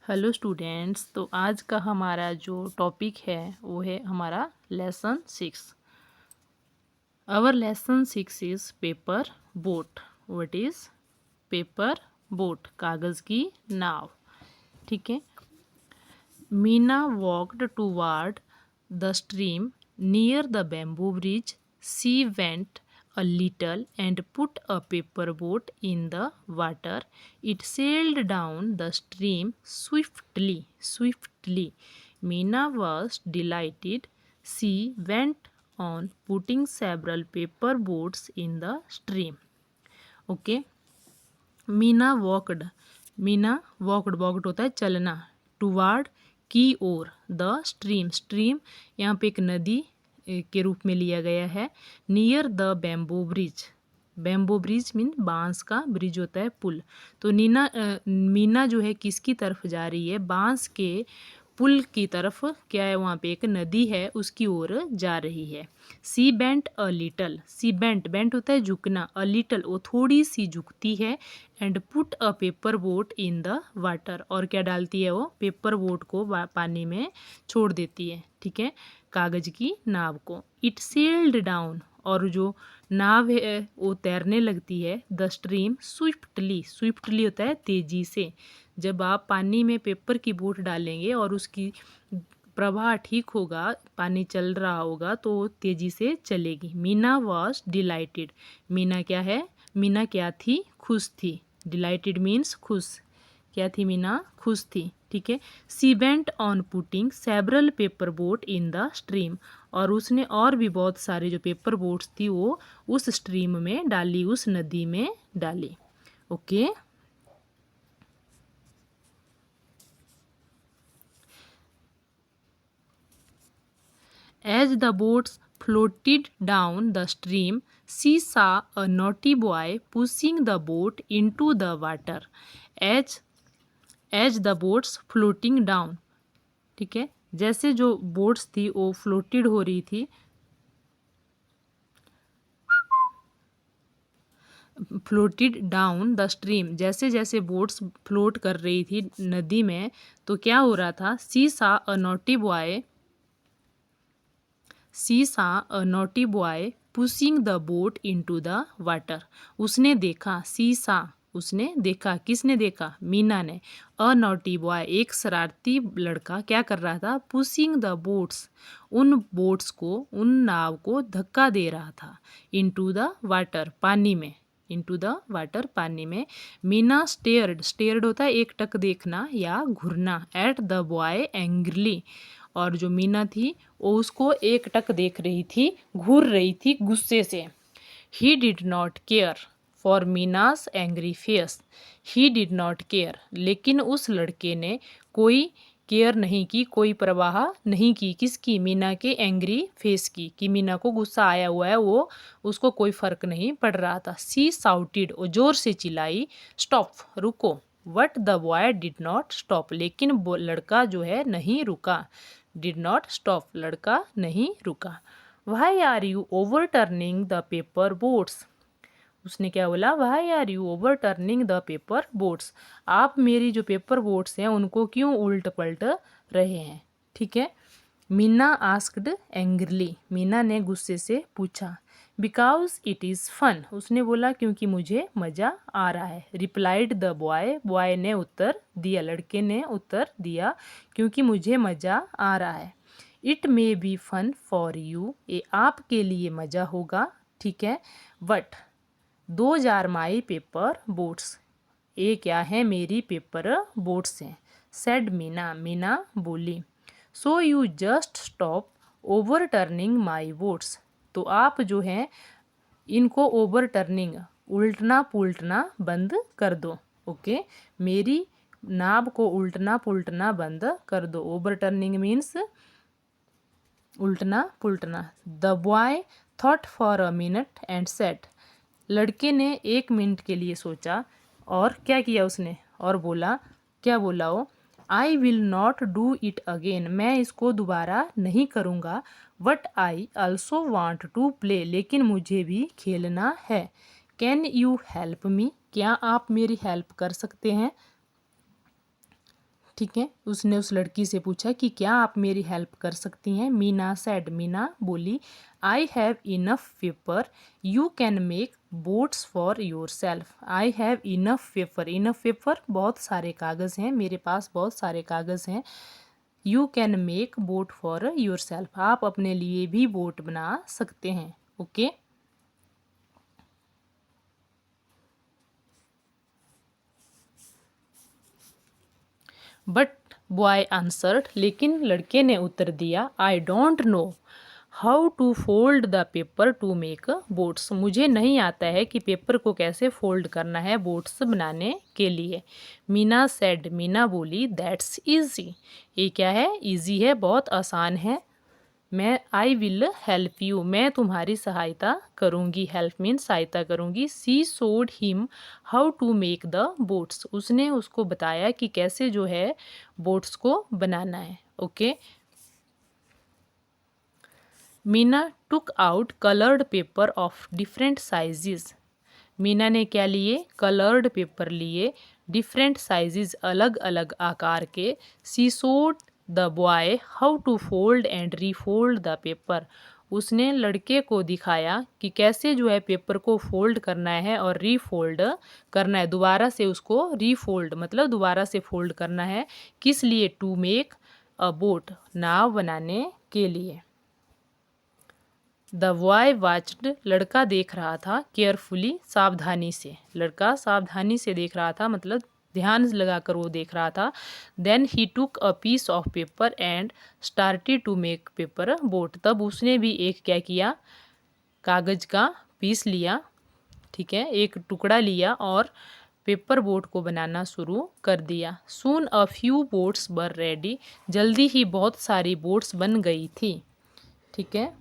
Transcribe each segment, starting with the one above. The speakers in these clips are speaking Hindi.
Hello students. तो आज का हमारा जो टॉपिक है वो है हमारा lesson 6। Our lesson 6 is paper boat. What is paper boat? कागज़ की नाव। ठीक है। Meena walked toward the stream near the bamboo bridge. She went a little and put a paper boat in the water. It sailed down the stream swiftly, swiftly. Meena was delighted. She went on putting several paper boats in the stream. Okay. Meena walked. Meena walked होता है चलना। टुवार्ड की ओर। द स्ट्रीम, स्ट्रीम यहाँ पे एक नदी के रूप में लिया गया है। Near the bamboo bridge. Bamboo bridge mean बांस का ब्रिज होता है पुल। तो मीना जो है किसकी तरफ जा रही है? बांस के पुल की तरफ। क्या है वहाँ पे? एक नदी है, उसकी ओर जा रही है। She bent a little. She bent, bent होता है झुकना। अ लिटल वो थोड़ी सी झुकती है। And put a paper boat in the water, और क्या डालती है वो? पेपर बोट को पानी में छोड़ देती है। ठीक है, कागज की नाव को। इट सेल्ड डाउन, और जो नाव है वो तैरने लगती है। द स्ट्रीम स्विफ्टली, स्विफ्टली होता है तेजी से। जब आप पानी में पेपर की बोट डालेंगे और उसकी प्रवाह ठीक होगा, पानी चल रहा होगा, तो तेजी से चलेगी। Meena was dilated. मीना क्या है? मीना क्या थी? खुश थी। डिलाइटेड मीन्स खुश। क्या थी मीना? खुश थी। ठीक है। She went on putting several paper boat in the stream, और उसने और भी बहुत सारे जो पेपर बोट्स थी वो उस स्ट्रीम में डाली, उस नदी में डाली। Okay. As the boats floated down the stream, she saw a naughty boy pushing the boat into the water. As the boats floating down, ठीक है, जैसे जो बोट्स थी वो फ्लोटेड हो रही थी, फ्लोटेड डाउन द स्ट्रीम, जैसे जैसे बोट्स फ्लोट कर रही थी नदी में, तो क्या हो रहा था? सी सा अ नॉटी बॉय, सी सा अ naughty boy pushing the boat into the water. उसने देखा, सी सा, उसने देखा। किसने देखा? मीना ने। अ नॉटी बॉय, एक शरारती लड़का क्या कर रहा था? पुशिंग द बोट्स, उन बोट्स को, उन नाव को धक्का दे रहा था। इनटू द वाटर, पानी में। इनटू द वाटर, पानी में। मीना स्टेयर्ड, स्टेयर्ड होता है एक टक देखना या घूरना। एट द बॉय एंग्रली, और जो मीना थी वो उसको एक टक देख रही थी, घूर रही थी गुस्से से। He did not care for Meena's angry face. He did not care, लेकिन उस लड़के ने कोई केयर नहीं की, कोई परवाह नहीं की। किसकी? मीना के एंग्री फेस की, कि मीना को गुस्सा आया हुआ है, वो उसको कोई फर्क नहीं पड़ रहा था। सी साउटेड, और जोर से चिल्लाई, स्टॉप, रुको। What the boy did not stop, लेकिन वो लड़का जो है नहीं रुका। डिड नॉट स्टॉप, लड़का नहीं रुका। Why are you overturning the paper boats? उसने क्या बोला? Why are you overturning the paper boats? आप मेरी जो पेपर बोट्स हैं उनको क्यों उल्ट पलट रहे हैं? ठीक है। मीना आस्क्ड एंग्रली, मीना ने गुस्से से पूछा। बिकॉज इट इज़ फन, उसने बोला क्योंकि मुझे मज़ा आ रहा है। रिप्लाइड द बॉय, बॉय ने उत्तर दिया, लड़के ने उत्तर दिया, क्योंकि मुझे मज़ा आ रहा है। It may be fun for you, ये आपके लिए मज़ा होगा। ठीक है। बट दो जार माई पेपर बोट्स, ये क्या है? मेरी पेपर बोट्स हैं। सेड मीना, मीना बोली। So you just stop over turning my boats, तो आप जो हैं इनको ओवर टर्निंग, उल्टना पुल्टना बंद कर दो। ओके, मेरी नाव को उल्टना पुल्टना बंद कर दो। ओवर टर्निंग मीन्स उल्टना पुल्टना। The boy thought for a minute and set, लड़के ने एक मिनट के लिए सोचा, और क्या किया उसने? और बोला, क्या बोला वो? I will not do it again, मैं इसको दोबारा नहीं करूँगा। But I also want to play, लेकिन मुझे भी खेलना है। कैन यू हेल्प मी, क्या आप मेरी हेल्प कर सकते हैं? ठीक है, उसने उस लड़की से पूछा कि क्या आप मेरी हेल्प कर सकती हैं। मीना सेड, मीना बोली, I have enough paper, you can make boats for your self. I have enough paper, enough paper बहुत सारे कागज़ हैं, मेरे पास बहुत सारे कागज़ हैं। You can make boat for your self, आप अपने लिए भी बोट बना सकते हैं। ओके बट बॉय आंसर्ड, लेकिन लड़के ने उत्तर दिया, I don't know how to fold the paper to make boats. मुझे नहीं आता है कि पेपर को कैसे फोल्ड करना है बोट्स बनाने के लिए। मीना सेड, मीना बोली, दैट्स इजी। ये क्या है? इजी है, बहुत आसान है। मैं आई विल हेल्प यू, मैं तुम्हारी सहायता करूँगी। हेल्प मीन सहायता करूँगी। She showed him how to make the boats, उसने उसको बताया कि कैसे जो है बोट्स को बनाना है। Okay Meena took out coloured paper of different sizes. Meena ने क्या लिए? कलर्ड पेपर लिए, डिफरेंट साइजेस, अलग अलग आकार के। She showed the boy how to fold and refold the paper, उसने लड़के को दिखाया कि कैसे जो है पेपर को फोल्ड करना है और रीफोल्ड करना है, दोबारा से उसको रीफोल्ड मतलब दोबारा से फोल्ड करना है। किस लिए? टू मेक अ बोट, नाव बनाने के लिए। द बॉय वॉच्ड, लड़का देख रहा था, केयरफुली, सावधानी से, लड़का सावधानी से देख रहा था मतलब ध्यान लगाकर वो देख रहा था। Then he took a piece of paper and started to make paper boat, तब उसने भी एक क्या किया? कागज़ का पीस लिया, ठीक है, एक टुकड़ा लिया और पेपर बोट को बनाना शुरू कर दिया। Soon a few boats were ready, जल्दी ही बहुत सारी बोट्स बन गई थी। ठीक है,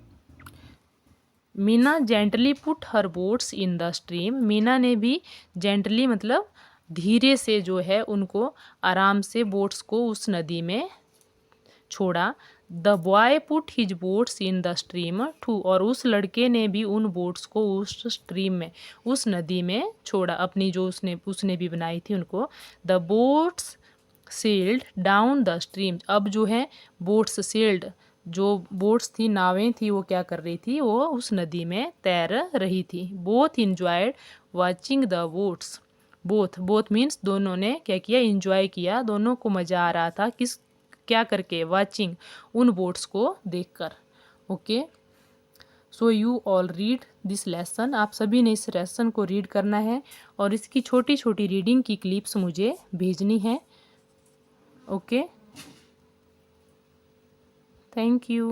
Meena gently put her boats in the stream, Meena ने भी जेंटली मतलब धीरे से जो है उनको आराम से बोट्स को उस नदी में छोड़ा। The boy put his boats in the stream too, और उस लड़के ने भी उन बोट्स को उस स्ट्रीम में, उस नदी में छोड़ा, अपनी जो उसने भी बनाई थी उनको। The boats sailed down the stream, अब जो है बोट्स सेल्ड, जो बोट्स थी, नावें थी, वो क्या कर रही थी? वो उस नदी में तैर रही थी। Both enjoyed watching the boats, both, both means दोनों ने क्या किया? इंजॉय किया, दोनों को मज़ा आ रहा था। किस क्या करके? वॉचिंग, उन बोट्स को देखकर। Okay so you all read this lesson, आप सभी ने इस लेसन को रीड करना है और इसकी छोटी छोटी रीडिंग की क्लिप्स मुझे भेजनी है। Okay thank you.